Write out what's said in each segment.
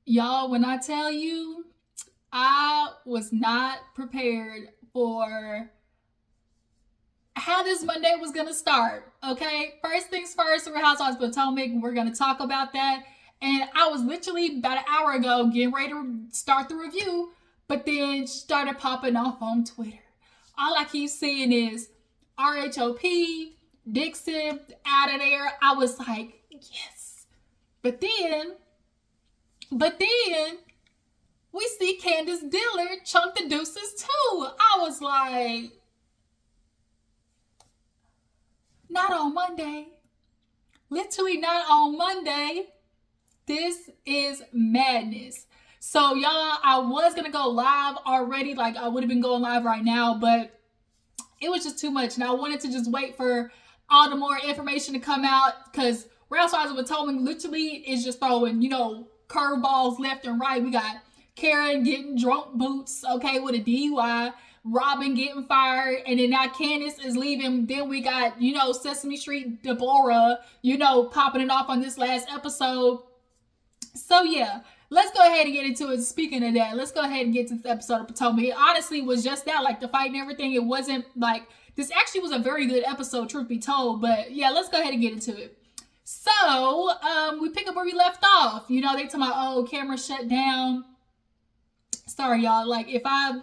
Y'all, when I tell you, I was not prepared for how this Monday was going to start. Okay, first things first, we're Housewives of Potomac. We're going to talk about that. And I was literally about an hour ago getting ready to start the review, but then started popping off on Twitter. All I keep seeing is RHOP, Dixon, out of there. I was like, yes. But then we see Candiace Dillard chunk the deuces too. I was like, not on Monday. Literally not on Monday. This is madness. So y'all, I was gonna go live already. Like I would have been going live right now, but it was just too much. And I wanted to just wait for all the more information to come out because Housewives of Potomac literally is just throwing, curveballs left and right. We got Karen getting drunk boots, okay, with a DUI. Robin getting fired, and then now Candiace is leaving. Then we got, Sesame Street Deborah, popping it off on this last episode. So yeah, let's go ahead and get into it. Speaking of that, let's go ahead and get to this episode of Potomac. It honestly was just that, like the fight and everything. It wasn't like, this actually was a very good episode, truth be told. But yeah, let's go ahead and get into it. So, we pick up where we left off. They talking about, camera shut down. Sorry, y'all. Like, if I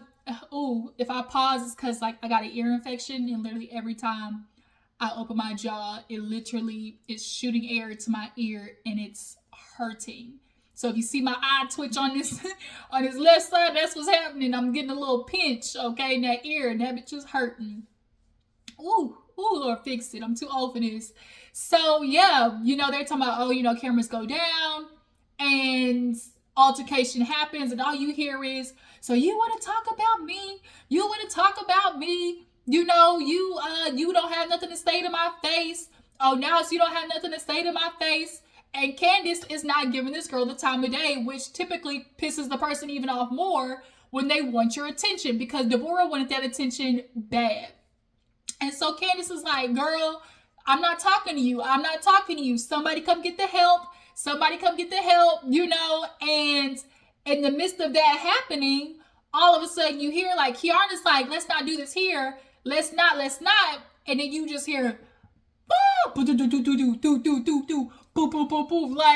pause, it's because, like, I got an ear infection. And literally every time I open my jaw, it literally is shooting air into my ear. And it's hurting. So if you see my eye twitch on this left side, that's what's happening. I'm getting a little pinch, okay, in that ear. And that bitch is hurting. Ooh, Lord, fix it. I'm too old for this. So, yeah, they're talking about, cameras go down and altercation happens and all you hear is, so you want to talk about me? You want to talk about me? You don't have nothing to say to my face. Oh, now you don't have nothing to say to my face. And Candiace is not giving this girl the time of day, which typically pisses the person even off more when they want your attention because Deborah wanted that attention bad. And so Candiace is like, girl, I'm not talking to you. I'm not talking to you. Somebody come get the help. Somebody come get the help, and in the midst of that happening, all of a sudden you hear like Kiarna's like, let's not do this here. Let's not. And then you just hear, like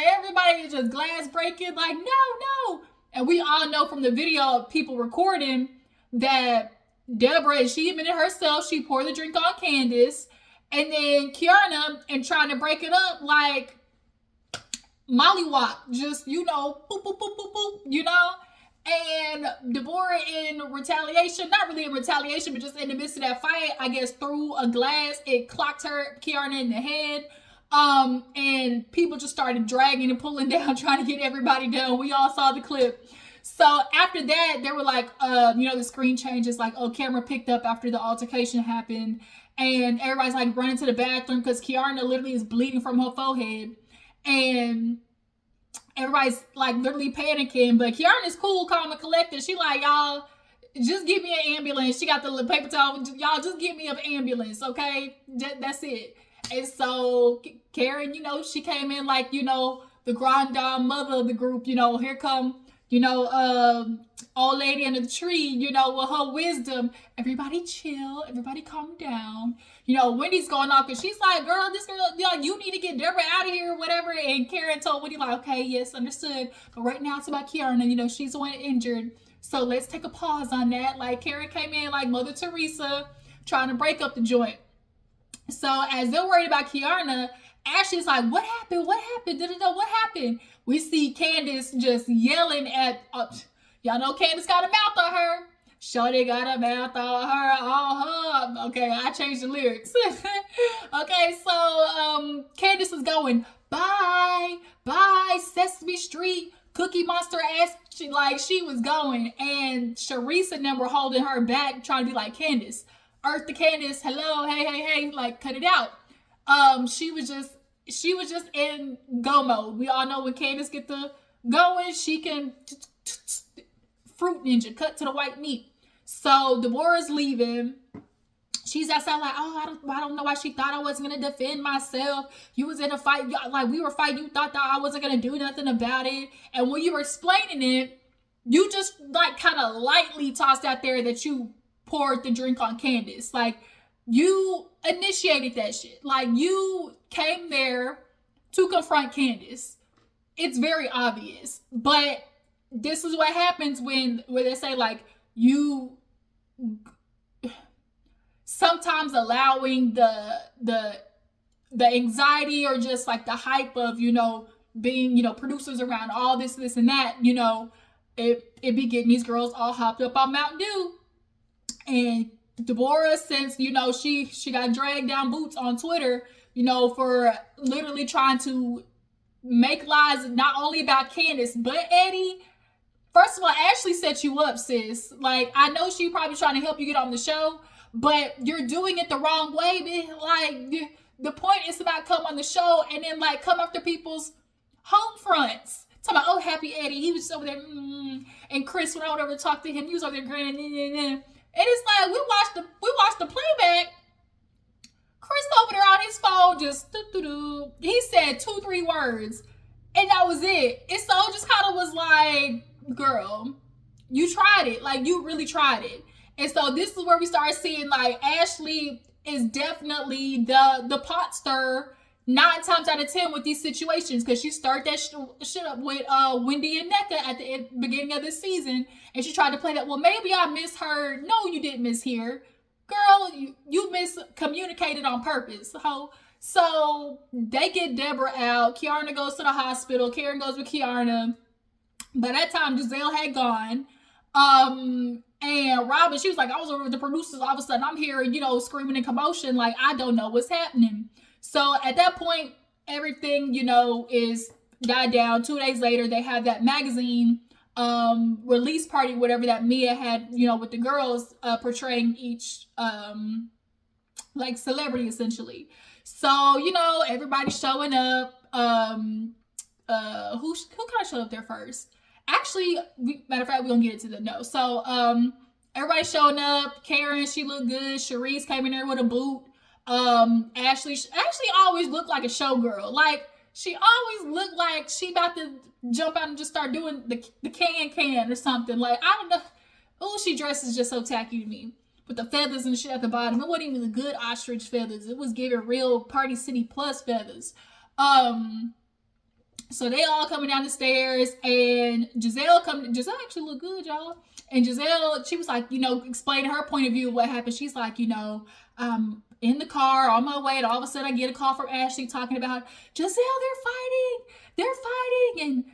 everybody is just glass breaking, like, no. And we all know from the video of people recording that Deborah, she admitted herself, she poured the drink on Candiace. And then Kiarna, and trying to break it up, like, mollywop, just, boop, boop, boop, boop, boop, and Deborah in retaliation, not really in retaliation, but just in the midst of that fight, I guess through a glass, it clocked Kiarna in the head, and people just started dragging and pulling down, trying to get everybody down. We all saw the clip. So after that, they were like, the screen changes, like, camera picked up after the altercation happened, and everybody's like running to the bathroom because Kiarna literally is bleeding from her forehead. And everybody's like literally panicking, but Kiarna's cool, calm, and collected. She like, y'all, just give me an ambulance. She got the paper towel. Y'all just give me an ambulance, okay? That's it. And so Karen, she came in like, the grand dame mother of the group. Here come, old lady under the tree, with her wisdom. Everybody chill. Everybody calm down. Wendy's going off because she's like, girl, you need to get Deborah out of here or whatever. And Karen told Wendy, like, okay, yes, understood. But right now it's about Kiarna. She's the one injured. So let's take a pause on that. Like, Karen came in like Mother Teresa trying to break up the joint. So as they're worried about Kiarna, Ashley's like, what happened? What happened? What happened? We see Candiace just yelling at, y'all know Candiace got a mouth on her. Shorty got a mouth on her. Okay, I changed the lyrics. Okay, so Candiace is going, bye, Sesame Street, Cookie Monster ass. She was going, and Charrisse and them were holding her back, trying to be like, Candiace, Earth to Candiace, hello, hey, like, cut it out. She was just in go mode. We all know when Candiace get the going, she can fruit ninja, cut to the white meat. So Deborah's leaving. she's outside like, oh, I don't know why she thought I wasn't gonna defend myself. You was in a fight, like we were fighting. You thought that I wasn't gonna do nothing about it. And when you were explaining it, you just like kind of lightly tossed out there that you poured the drink on Candiace. Like you initiated that shit. Like you came there to confront Candiace. It's very obvious, but this is what happens when they say like you sometimes allowing the anxiety or just like the hype of, you know, being, you know, producers around all this and that, you know, it be getting these girls all hopped up on Mountain Dew. And Deborah, since, you know, she got dragged down boots on Twitter, you know, for literally trying to make lies not only about Candiace but Eddie. First of all, Ashley set you up, sis. Like, I know she probably trying to help you get on the show, but you're doing it the wrong way, bitch. Like, the point is to not come on the show and then, like, come after people's home fronts. Talking about, oh, happy Eddie. He was just over there, and Chris, when I went over to talk to him, he was over there grinning, and it's like, we watched the playback. Chris over there on his phone just, he said 2-3 words, and that was it. And so it just kind of was like, girl, you tried it. Like, you really tried it. And so this is where we start seeing, like, Ashley is definitely the pot stirrer 9 times out of 10 with these situations, because she started that shit up with Wendy and NECA at the beginning of this season, and she tried to play that, well, maybe I misheard. No, you didn't mishear. Girl, you miscommunicated on purpose. So they get Deborah out. Kiarna goes to the hospital. Karen goes with Kiarna. By that time, Giselle had gone. And Robin, she was like, I was over with the producers. All of a sudden, I'm hearing, you know, screaming and commotion. Like, I don't know what's happening. So at that point, everything, you know, is died down. 2 days later, they have that magazine release party, whatever that Mia had, you know, with the girls portraying each like celebrity essentially. So, you know, everybody's showing up. Who kind of showed up there first? Actually, matter of fact, we're gonna get into the no. So everybody's showing up. Karen, she looked good. Charrisse came in there with a boot. Ashley always looked like a showgirl. Like, she always looked like she about to jump out and just start doing the can or something. Like, I don't know. Oh, she dresses just so tacky to me. With the feathers and shit at the bottom. It wasn't even the good ostrich feathers. It was giving real Party City Plus feathers. So they all coming down the stairs, and Giselle actually looked good, y'all. And Giselle, she was like, you know, explaining her point of view of what happened. She's like, you know, in the car on my way, and all of a sudden I get a call from Ashley talking about, Giselle, they're fighting, and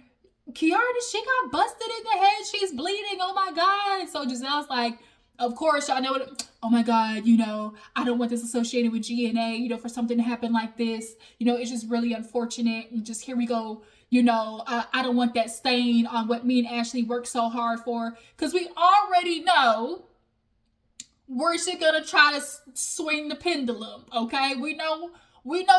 Kiarna, she got busted in the head, she's bleeding, oh my God. So Giselle's like, of course, y'all know what, oh my God, you know, I don't want this associated with GNA, you know, for something to happen like this, you know, it's just really unfortunate, and just here we go, you know, I don't want that stain on what me and Ashley worked so hard for, because we already know where she's gonna try to swing the pendulum, okay? We know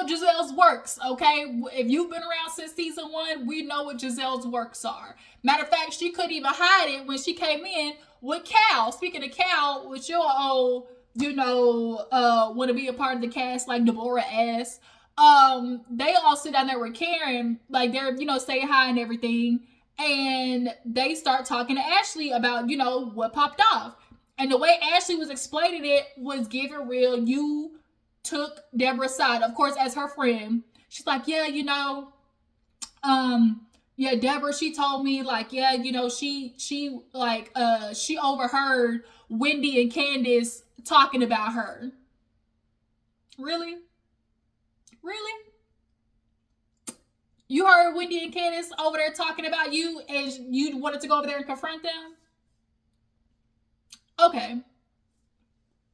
Giselle's works, okay? If you've been around since season 1, we know what Giselle's works are. Matter of fact, she couldn't even hide it when she came in with Cal. Speaking of Cal, with your old, you know, want to be a part of the cast like Deborah asked. They all sit down there with Karen, like they're, you know, saying hi and everything. And they start talking to Ashley about, you know, what popped off. And the way Ashley was explaining it was giving real, you took Deborah's side, of course, as her friend. She's like, yeah, you know, yeah, Deborah, she told me, like, yeah, you know, she overheard Wendy and Candiace talking about her. Really? You heard Wendy and Candiace over there talking about you, and you wanted to go over there and confront them? Okay.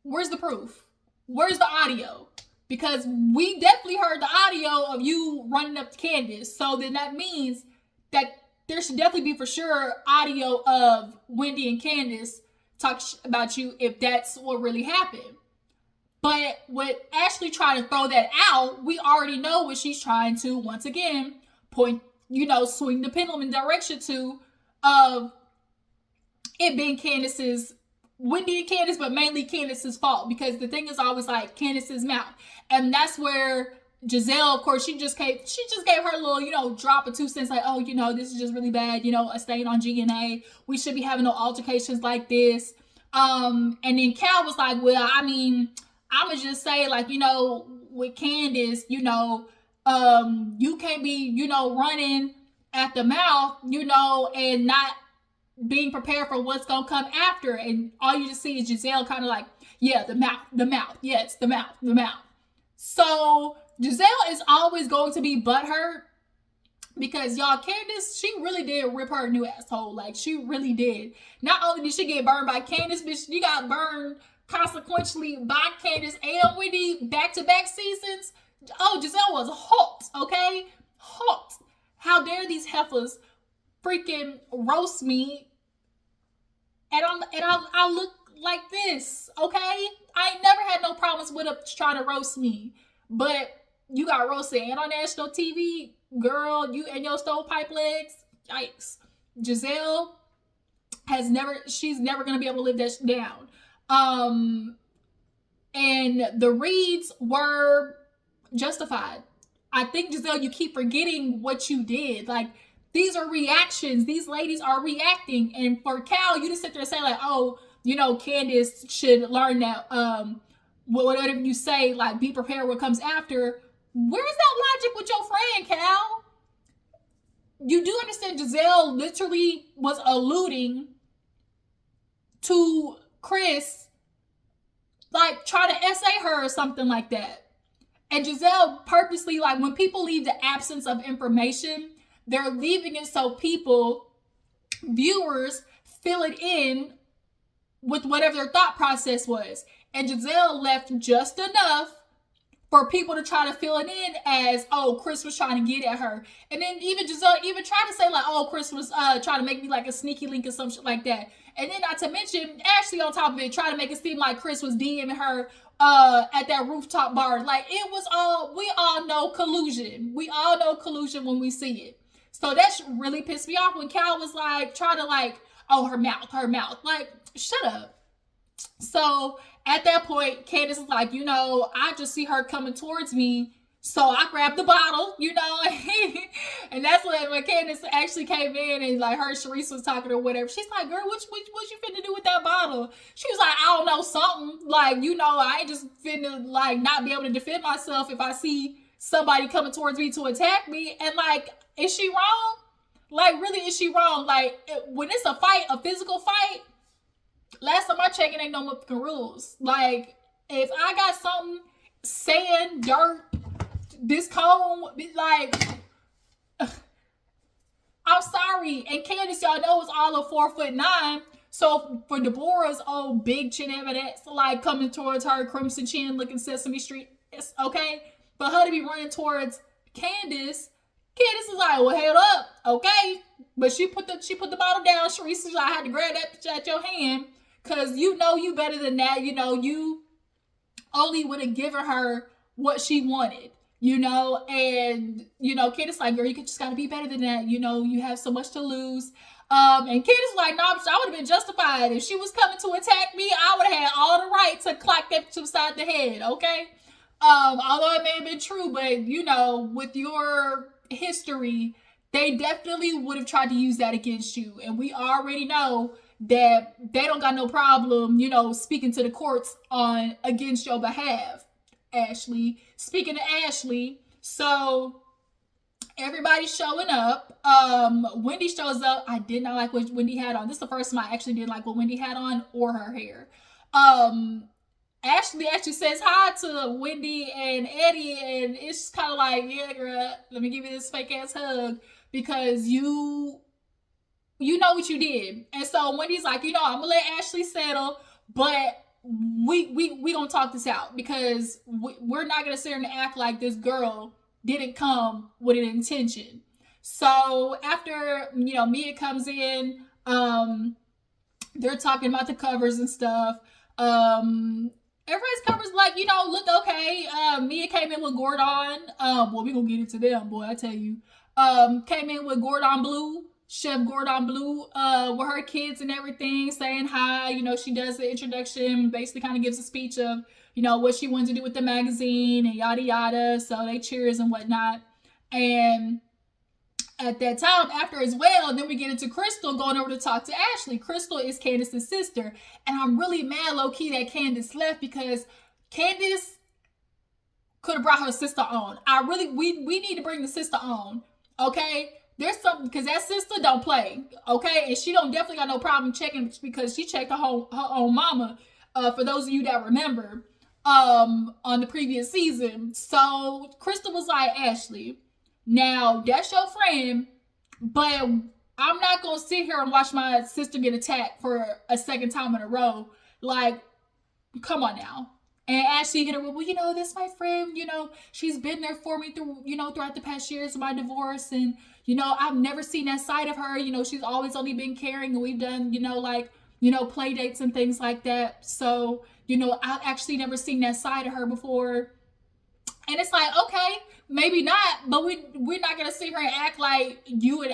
Where's the proof? Where's the audio? Because we definitely heard the audio of you running up to Candiace. So then that means that there should definitely be for sure audio of Wendy and Candiace talk about you if that's what really happened. But with Ashley trying to throw that out, we already know what she's trying to, once again, point, you know, swing the pendulum in direction to of it being Candiace's Wendy and Candiace, but mainly Candiace's fault, because the thing is always like Candiace's mouth. And that's where Giselle, of course, she just gave her little, drop of 2 cents, like, oh, this is just really bad, a stain on GNA. We should be having no altercations like this. And then Cal was like, well, I mean, I'ma just say, like, with Candiace, you can't be, running at the mouth, and not being prepared for what's gonna come after. And all you just see is Giselle kind of like, yeah, the mouth, yes, the mouth. So Giselle is always going to be butthurt, because y'all, Candiace, she really did rip her new asshole. Like, she really did. Not only did she get burned by Candiace, but she got burned consequentially by Candiace and Wendy back-to-back seasons. Oh, Giselle was hot, okay? Hot. How dare these heifers freaking roast me, and I look like this, okay? I ain't never had no problems with them trying to roast me, but you got roasted and on national TV, girl, you and your stovepipe legs, yikes. Giselle she's never gonna be able to live that down. And the reads were justified. I think, Giselle, you keep forgetting what you did. Like, these are reactions. These ladies are reacting. And for Cal, you just sit there and say, like, oh, Candiace should learn that whatever you say, like, be prepared what comes after. Where's that logic with your friend, Cal? You do understand Giselle literally was alluding to Chris, like, try to essay her or something like that. And Giselle purposely, like, when people leave the absence of information, they're leaving it so viewers, fill it in with whatever their thought process was. And Giselle left just enough for people to try to fill it in as, oh, Chris was trying to get at her. And then even Giselle even tried to say, like, oh, Chris was trying to make me like a sneaky link or some shit like that. And then, not to mention, Ashley on top of it, trying to make it seem like Chris was DMing her at that rooftop bar. Like, it was we all know collusion. We all know collusion when we see it. So that really pissed me off when Cal was like, trying to like, oh, her mouth. Like, shut up. So at that point, Candiace is like, I just see her coming towards me. So I grabbed the bottle, and that's when Candiace actually came in and like heard Charrisse was talking or whatever. She's like, girl, what you finna do with that bottle? She was like, I don't know, something. Like, I ain't just finna like not be able to defend myself if I see somebody coming towards me to attack me. And like, is she wrong? Like, really, is she wrong? Like, when it's a fight, a physical fight, last time I checked, it ain't no fucking rules. Like, if I got something, sand, dirt, this comb, like, I'm sorry. And Candiace, y'all know, is all of 4'9". So for Deborah's old big chin evidence, like coming towards her, crimson chin, looking Sesame Street, it's okay. But her to be running towards Candiace is like, well, hold up, okay. But she put the bottle down. Charrisse is like, I had to grab that bitch at your hand, cause you better than that. You only would have given her what she wanted. And Candiace like, girl, you just gotta be better than that. You have so much to lose. And Candiace like, no, I would have been justified if she was coming to attack me. I would have had all the right to clock that upside the head, okay? Although it may have been true, but with your history, they definitely would have tried to use that against you. And we already know that they don't got no problem, speaking to the courts against your behalf, Ashley. Speaking of Ashley, so everybody's showing up. Wendy shows up. I did not like what Wendy had on. This is the first time I actually didn't like what Wendy had on or her hair. Ashley actually says hi to Wendy and Eddie, and it's kind of like, yeah, girl, let me give you this fake ass hug, because you know what you did. And so Wendy's like, I'm gonna let Ashley settle, but we gonna talk this out, because we're not gonna sit here and act like this girl didn't come with an intention. So after Mia comes in, they're talking about the covers and stuff. Everybody's covers like, look okay. Mia came in with Gordon. Well, we gonna get into them, boy, I tell you. Came in with Gordon Blue. Chef Gordon Bleu with her kids and everything, saying hi. You know, she does the introduction, basically kind of gives a speech of, you know, what she wanted to do with the magazine and yada yada. So they cheers and whatnot. And at that time, after as well, then we get into Crystal going over to talk to Ashley. Crystal is Candiace's sister. And I'm really mad low-key that Candiace left, because Candiace could have brought her sister on. We need to bring the sister on. Okay? There's something, because that sister don't play. Okay? And she don't definitely got no problem checking, because she checked her own mama. For those of you that remember, on the previous season. So Crystal was like, Ashley, now, that's your friend, but I'm not going to sit here and watch my sister get attacked for a second time in a row. Like, come on now. And Ashley hit her with, well, you know, that's my friend. You know, she's been there for me through, you know, throughout the past years of my divorce. And, you know, I've never seen that side of her. You know, she's always only been caring. And we've done, you know, like, you know, play dates and things like that. So, you know, I've actually never seen that side of her before. And it's like, okay, maybe not, but we're not gonna sit here and act like you and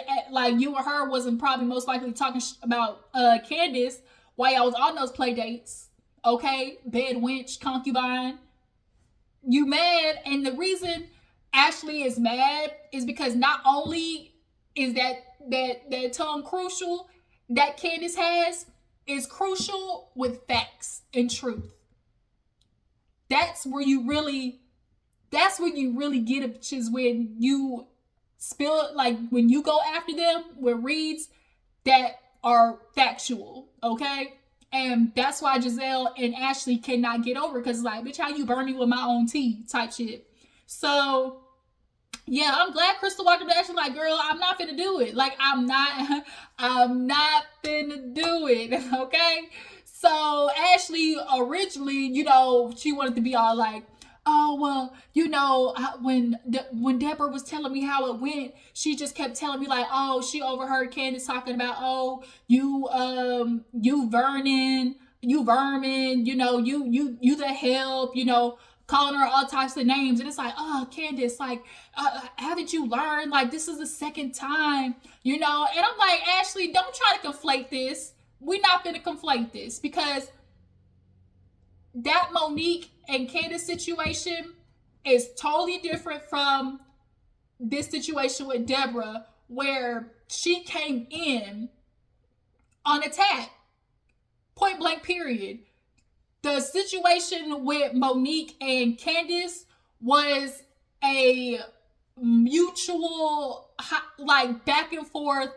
her wasn't probably most likely talking about Candiace while y'all was on those play dates. Okay, bed wench, concubine. You mad, and the reason Ashley is mad is because not only is that tongue crucial that Candiace has, is crucial with facts and truth. That's where you really get it, which is when you spill, like when you go after them with reads that are factual, okay? And that's why Giselle and Ashley cannot get over, because like, bitch, how you burn me with my own tea type shit. So yeah, I'm glad Crystal walked up to Ashley like, girl, I'm not finna do it. Like, I'm not finna do it, okay? So Ashley originally, you know, she wanted to be all like, oh, well, you know, when Deborah was telling me how it went, she just kept telling me like, oh, she overheard Candiace talking about, oh, you vermin, you know, you the help, you know, calling her all types of names. And it's like, oh, Candiace, like, haven't you learned? Like, this is the second time, you know? And I'm like, Ashley, don't try to conflate this. We're not going to conflate this, because that Monique and Candiace situation is totally different from this situation with Deborah, where she came in on attack. Point blank, period. The situation with Monique and Candiace was a mutual, like, back and forth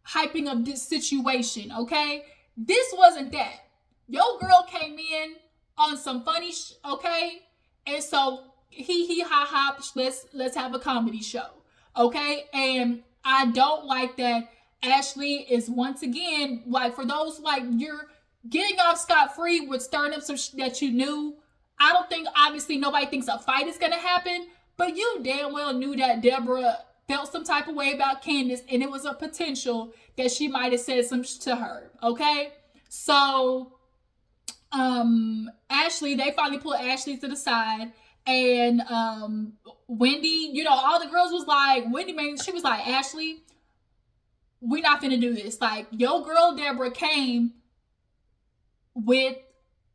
hyping of this situation, okay? This wasn't that. Your girl came in on some funny okay? And so he ha ha, let's have a comedy show, okay? And I don't like that Ashley is once again, like, for those, like, you're getting off scot-free with stirring up some that you knew. I don't think, obviously, nobody thinks a fight is gonna happen, but you damn well knew that Deborah felt some type of way about Candiace, and it was a potential that she might have said some to her, okay? So Ashley, they finally put Ashley to the side, and Wendy, you know, all the girls was like, she was like, Ashley, we're not finna do this. Like, your girl Deborah came with,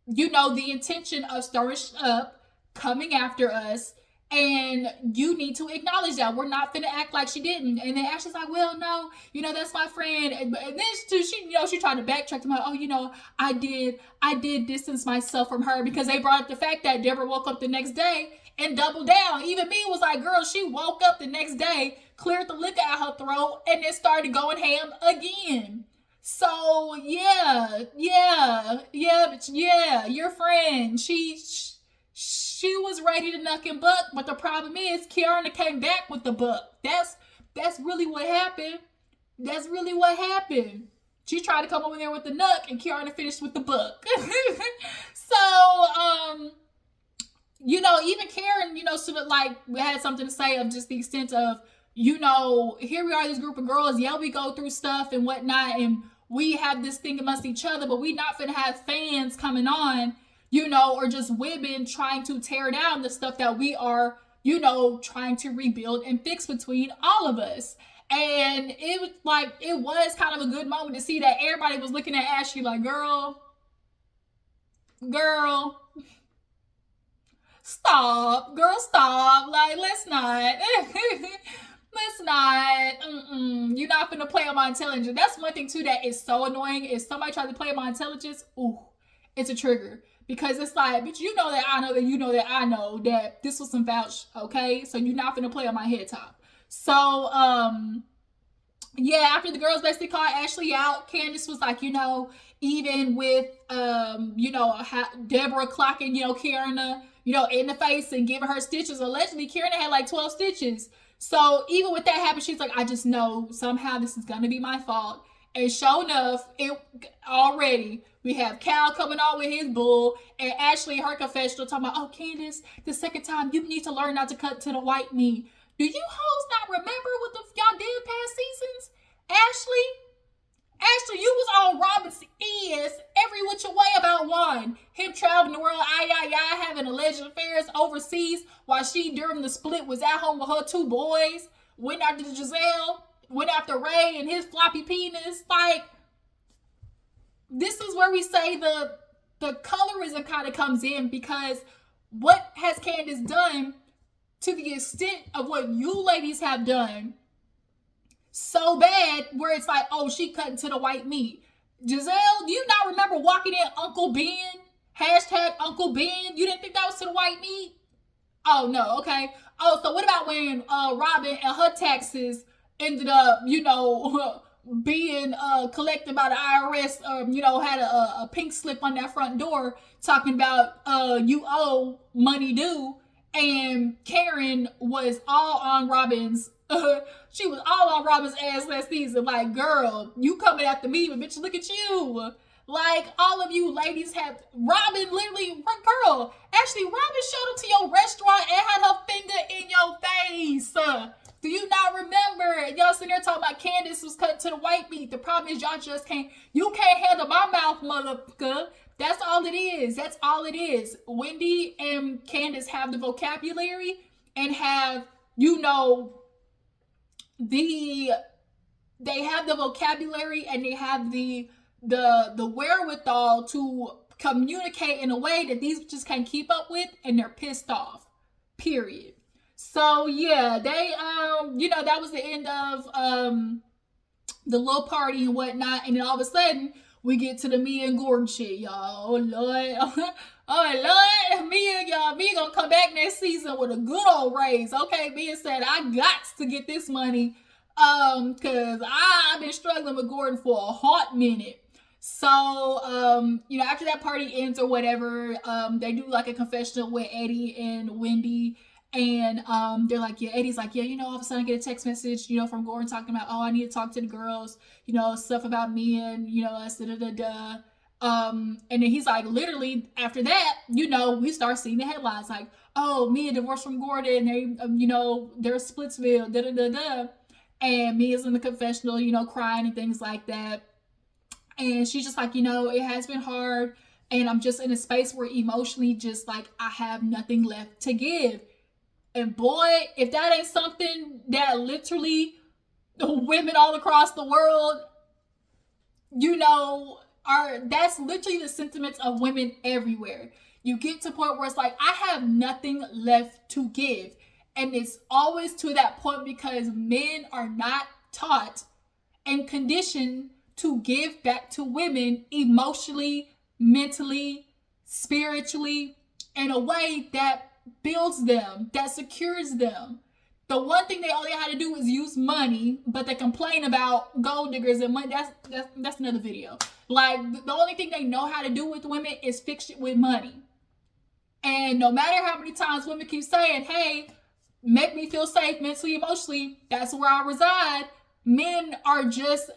you know, the intention of stirring up, coming after us, and you need to acknowledge that. We're not finna act like she didn't. And then Ashley's like, well, no, you know, that's my friend. And then she, you know, she tried to backtrack to my, oh, you know, I did distance myself from her, because they brought up the fact that Deborah woke up the next day and doubled down. Even me was like, girl, she woke up the next day, cleared the liquor out her throat, and then started going ham again. So yeah, but yeah, your friend, she was ready to knuck and buck, but the problem is Kiana came back with the buck. That's really what happened. That's really what happened. She tried to come over there with the knuck, and Kiana finished with the buck. So, you know, even Karen, you know, sort of like had something to say of just the extent of, you know, here we are, this group of girls, yeah, we go through stuff and whatnot, and we have this thing amongst each other, but we not finna have fans coming on, you know, or just women trying to tear down the stuff that we are, you know, trying to rebuild and fix between all of us. And it was like, it was kind of a good moment to see that everybody was looking at Ashley like, girl, stop, girl, stop. Like, let's not. Let's not. You're not gonna play on my intelligence. That's one thing too that is so annoying. If somebody tries to play on my intelligence, ooh, it's a trigger. Because it's like, bitch, you know that I know that you know that I know that this was some vouch, okay? So you're not gonna play on my head top. So, yeah, after the girls basically called Ashley out, Candiace was like, even with, Deborah clocking, Karen, in the face and giving her stitches. Allegedly, Karen had like 12 stitches. So even with that happening, she's like, I just know somehow this is going to be my fault. And sure enough, we have Cal coming on with his bull, and Ashley, her confessional, talking about, oh, Candiace, the second time, you need to learn not to cut to the white meat. Do you hoes not remember what y'all did past seasons? Ashley, you was on Robin's ears every which way about wine. Him traveling the world, having alleged affairs overseas, while she, during the split, was at home with her 2 boys, went after Giselle, went after Ray and his floppy penis. Like, this is where we say the colorism kind of comes in, because what has Candiace done to the extent of what you ladies have done so bad, where it's like, oh, she cutting to the white meat. Giselle, do you not remember walking in Uncle Ben? Hashtag Uncle Ben. You didn't think that was to the white meat? Oh, no, okay. Oh, so what about when Robin and her taxes ended up, being collected by the IRS, had a pink slip on that front door talking about you owe money due, and Karen was all on Robin's she was all on Robin's ass last season. Like, girl, you coming after me, but bitch, look at you. Like, all of you ladies have Robin literally, girl, actually Robin showed up to your restaurant and had her finger in your face. Do you not remember? Y'all sitting there talking about Candiace was cut to the white meat. The problem is y'all just you can't handle my mouth, motherfucker. That's all it is. That's all it is. Wendy and Candiace have the vocabulary and have, they have the vocabulary and they have the wherewithal to communicate in a way that these just can't keep up with, and they're pissed off. Period. So yeah, they that was the end of the little party and whatnot, and then all of a sudden we get to the Mia and Gordon shit, y'all. Oh Lord. Oh Lord, Mia gonna come back next season with a good old raise. Okay, Mia said, I got to get this money. Cause I've been struggling with Gordon for a hot minute. So, after that party ends or whatever, they do like a confessional with Eddie and Wendy. And they're like, yeah, Eddie's like, yeah, all of a sudden I get a text message, from Gordon talking about, oh, I need to talk to the girls, stuff about me and, us, and then he's like, literally after that, we start seeing the headlines like, oh, Mia divorced from Gordon, they, they're Splitsville, and Mia's in the confessional, crying and things like that. And she's just like, it has been hard, and I'm just in a space where emotionally just like I have nothing left to give. And boy, if that ain't something that literally the women all across the world, that's literally the sentiments of women everywhere. You get to a point where it's like, I have nothing left to give. And it's always to that point because men are not taught and conditioned to give back to women emotionally, mentally, spiritually, in a way that builds them, that secures them. The one thing they only had to do was use money, but they complain about gold diggers and money. That's another video. Like, the only thing they know how to do with women is fix it with money. And no matter how many times women keep saying, hey, make me feel safe mentally, emotionally, that's where I reside, men are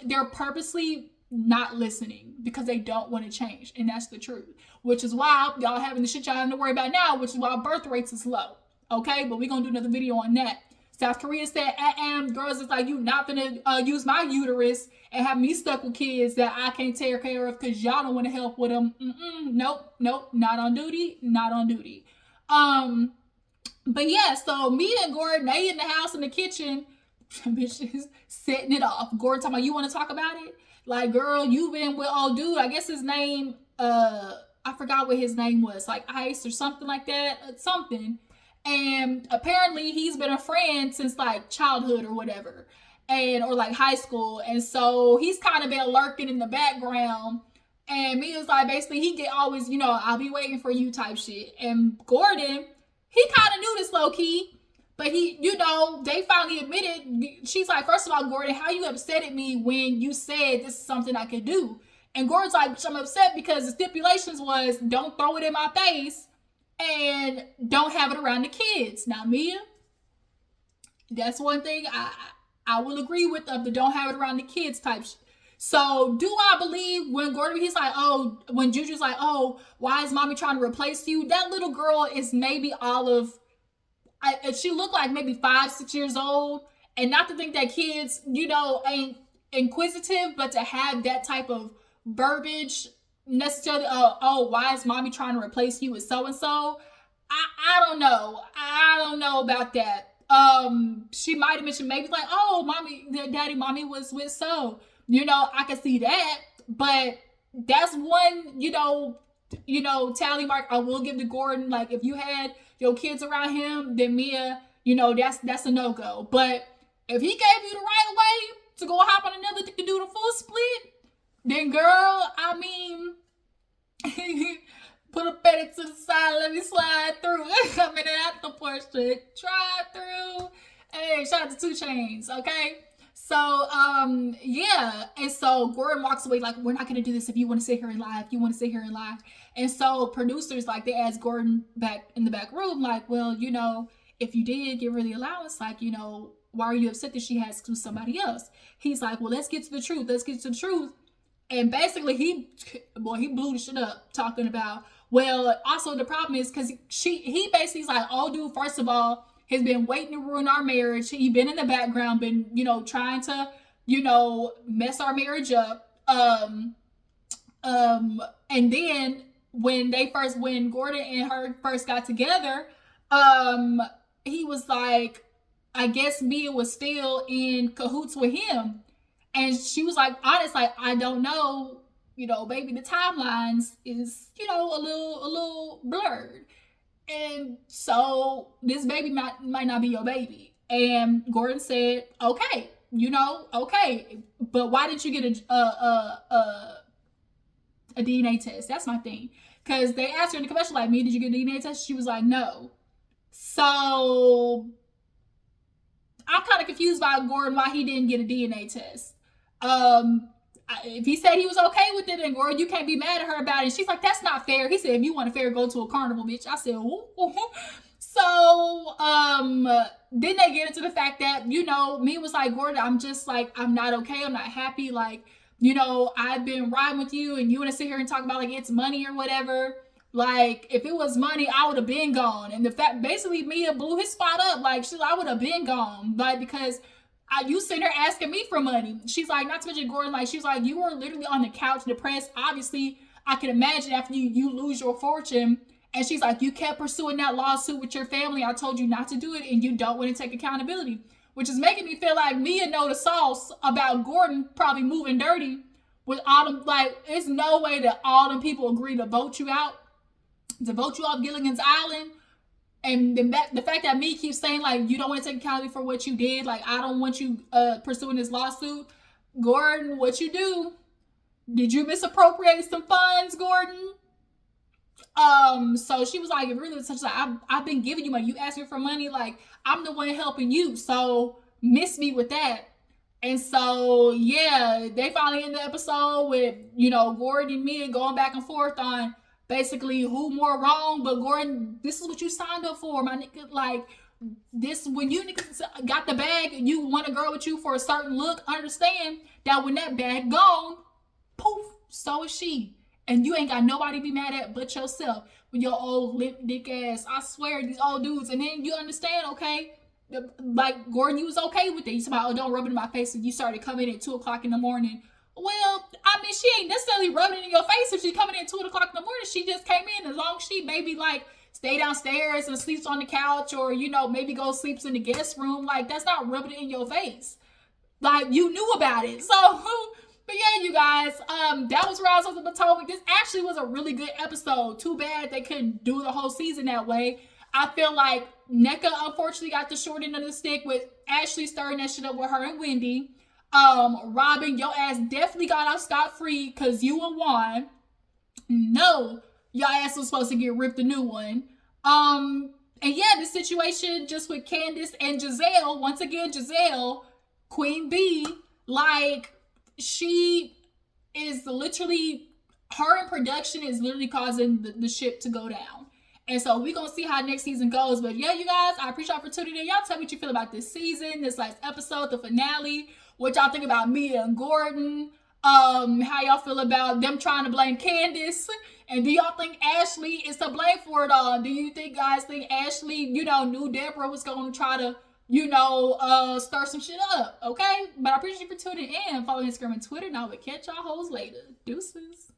they're purposely not listening because they don't want to change. And that's the truth. Which is why y'all having the shit y'all having to worry about now, which is why birth rates is low. Okay? But we're going to do another video on that. South Korea said, girls, it's like, you not gonna use my uterus and have me stuck with kids that I can't take care of because y'all don't want to help with them. Nope, not on duty. But yeah, so Mia and Gordon, they in the house in the kitchen Bitch is setting it off. Gordon talking about, you want to talk about it? Like, girl, you been with old dude. I guess his name, I forgot what his name was, like Ice or something like that, something. And apparently he's been a friend since like childhood or whatever, and or like high school. And so he's kind of been lurking in the background. And Mia's like, basically, he get always, I'll be waiting for you type shit. And Gordon, he kind of knew this low key, but he, they finally admitted. She's like, first of all, Gordon, how you upset at me when you said this is something I could do? And Gordon's like, I'm upset because the stipulations was don't throw it in my face and don't have it around the kids. Now, Mia, that's one thing I will agree with, of the don't have it around the kids type shit. So do I believe when Gordon, he's like, when Juju's like, why is mommy trying to replace you? That little girl is maybe she looked like maybe 5-6 years old. And not to think that kids, ain't inquisitive, but to have that type of verbiage necessarily, why is mommy trying to replace you with so-and-so? I don't know. I don't know about that. She might have mentioned maybe like, mommy was with so. I can see that, but that's one, tally mark I will give to Gordon. Like, if you had your kids around him, then Mia, that's a no-go. But if he gave you the right way to go hop on another to do the full split, then girl, I mean, put a penny to the side, let me slide through. I mean, at the porch to try through. Hey, shout out to 2 Chainz, okay? So, yeah. And so Gordon walks away like, we're not going to do this if you want to sit here and lie, And so producers, like, they asked Gordon back in the back room, like, well, if you did give her the allowance, like, why are you upset that she has to somebody else? He's like, well, let's get to the truth. And basically he blew the shit up talking about, well, also the problem is because he basically is like, dude, first of all, has been waiting to ruin our marriage. He been in the background, been, trying to, mess our marriage up. And then when Gordon and her first got together, he was like, I guess Mia was still in cahoots with him. And she was like, honest, like, I don't know, baby, the timelines is, a little blurred. And so this baby might not be your baby. And Gordon said, okay, okay. But why didn't you get a DNA test? That's my thing. Because they asked her in the commercial, like, Mia, did you get a DNA test? She was like, no. So I'm kind of confused by Gordon why he didn't get a DNA test. If he said he was okay with it, and Gordon, you can't be mad at her about it. And she's like, that's not fair. He said, if you want a fair, go to a carnival, bitch. I said, ooh. So, then they get into the fact that, me was like, Gordon, I'm just like, I'm not okay. I'm not happy. Like, I've been riding with you and you want to sit here and talk about like it's money or whatever. Like, if it was money, I would have been gone. And the fact, basically, Mia blew his spot up. Like, I would have been gone. Like, because you sitting her asking me for money. She's like, not to mention Gordon, like, she's like, you were literally on the couch depressed. Obviously, I can imagine after you lose your fortune. And she's like, you kept pursuing that lawsuit with your family. I told you not to do it, and you don't want to take accountability. Which is making me feel like Mia know the sauce about Gordon probably moving dirty with all them. Like, there's no way that all them people agree to vote you off Gilligan's Island. And the fact that me keeps saying, like, you don't want to take accountability for what you did. Like, I don't want you pursuing this lawsuit. Gordon, what you do? Did you misappropriate some funds, Gordon? So she was like, it really was such like, I've been giving you money. You asked me for money. Like, I'm the one helping you. So miss me with that. And so, yeah, they finally end the episode with, Gordon and Mia going back and forth on basically who more wrong. But Gordon, this is what you signed up for, my nigga. Like, this, when you niggas got the bag and you want a girl with you for a certain look, understand that when that bag gone, poof, so is she. And you ain't got nobody to be mad at but yourself with your old lip dick ass. I swear, these old dudes. And then you understand, okay, like, Gordon, you was okay with it. You said, oh, don't rub it in my face. And you started coming in at 2 o'clock in the morning. Well, I mean, she ain't necessarily rubbing it in your face if she's coming in at 2 o'clock in the morning. She just came in. As long as she maybe, like, stay downstairs and sleeps on the couch, or, you know, maybe go sleeps in the guest room. Like, that's not rubbing it in your face. Like, you knew about it. So, but yeah, you guys, that was Housewives of Potomac. This actually was a really good episode. Too bad they couldn't do the whole season that way. I feel like Nneka unfortunately got the short end of the stick with Ashley stirring that shit up with her and Wendy. Robin, your ass definitely got off scot-free because you and Juan. No, your ass was supposed to get ripped a new one. And yeah, the situation just with Candiace and Giselle. Once again, Giselle, Queen Bee, like, she is literally, her in production is literally causing the ship to go down. And so we're going to see how next season goes. But yeah, you guys, I appreciate y'all for tuning in. Y'all tell me what you feel about this season, this last episode, the finale. What y'all think about Mia and Gordon. How y'all feel about them trying to blame Candiace. And do y'all think Ashley is to blame for it all? Do you guys think Ashley, you know, knew Deborah was going to try to, you know, stir some shit up? Okay? But I appreciate you for tuning in. Follow Instagram and Twitter. And I will catch y'all hoes later. Deuces.